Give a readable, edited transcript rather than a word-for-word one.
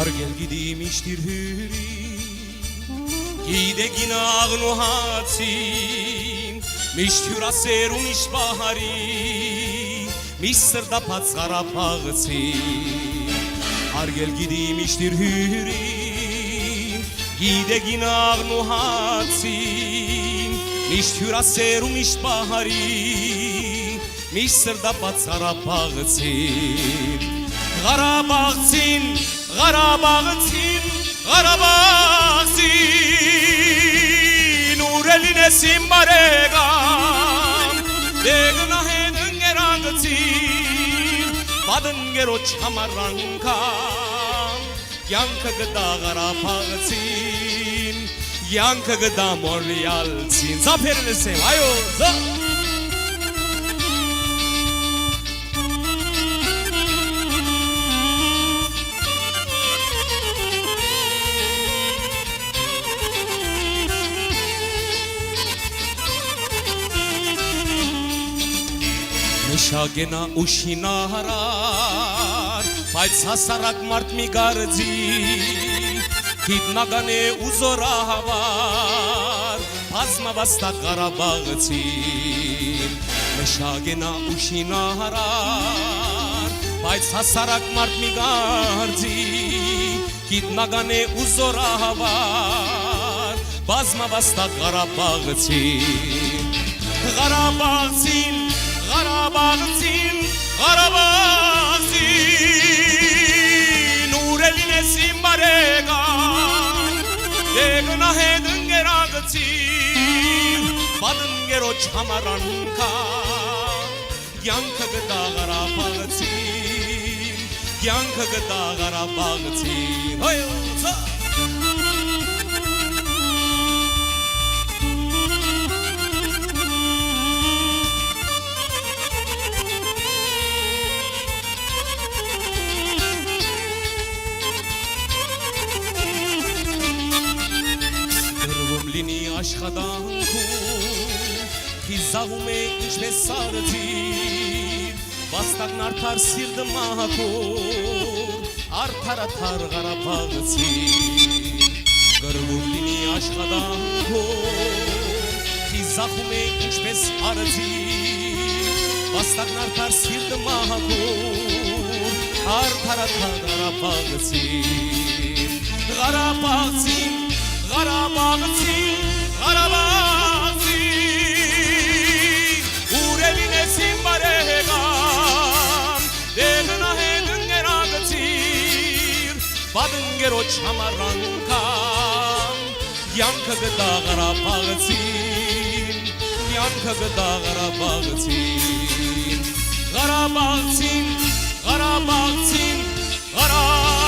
Արգել գիդիմ իշտիր հյուրի Գիդեգին աղն ու հացին Միշտ հյուրասեր ու միշտ բահարի Միշտ սրդապած Ղարաբաղցին Արգել գիդիմ իշտիր հյուրի Գիդեգին աղն ու հացին Միշտ հյուրասեր ու միշտ բահարի Միշտ սրդապած Ղարաբաղցին Ղարաբաղցին, Ղարաբաղցին, Ղարաբաղցին Ուրելին ես իմ բարեկամ Դեգնահեն ընգերանգցին Բադնգերոչ համարանքամ Յանքը գդա Ղարաբաղցին Յանքը գդա մորլիալցին Զապերն ես եմ, այո, զա Նշագենա ու շինարար, բայց հասարակ մարդ մի գարձի, հիտնագան է ու զորահավար, բազմավաստակ Ղարաբաղցին Նշագենա ու շինարար, բայց հասարակ մարդ մի գարձի, հիտնագան է ու զորահավար, բազմավաստակ Ղարաբաղցին Ղարաբաղցին Ղարաբաղցին, Ղարաբաղցին Ուրելին ես իմ բարեկամ Դեգնահեն ընգերանգցին Բադնգերոչ համարանքամ Յանքը գդա Ղարաբաղցին Յանքը գդա Ղարաբաղցին Հոյոզա Աշխատանքում Հիզաղում է ինչպես սարդին Վաստակն արդար սիրտը մահակոր Արդարաթար Ղարաբաղցին Գրվում լինի աշխատանքում Հիզաղում է ինչպես արձին Վաստակն արդար սիրտը մահակոր Արդարաթար Ղարաբաղցին Ղարաբաղցին Ղարաբաղցին Ղարաբաղցին Ուրելին ես իմ բարեկամ Դեգնահեն ընգերանգցին Բադնգերոչ համարանքամ Յանքը գդա Ղարաբաղցին Յանքը գդա Ղարաբաղցին Ղարաբաղցին Ղարաբաղցին Ղարաբաղցին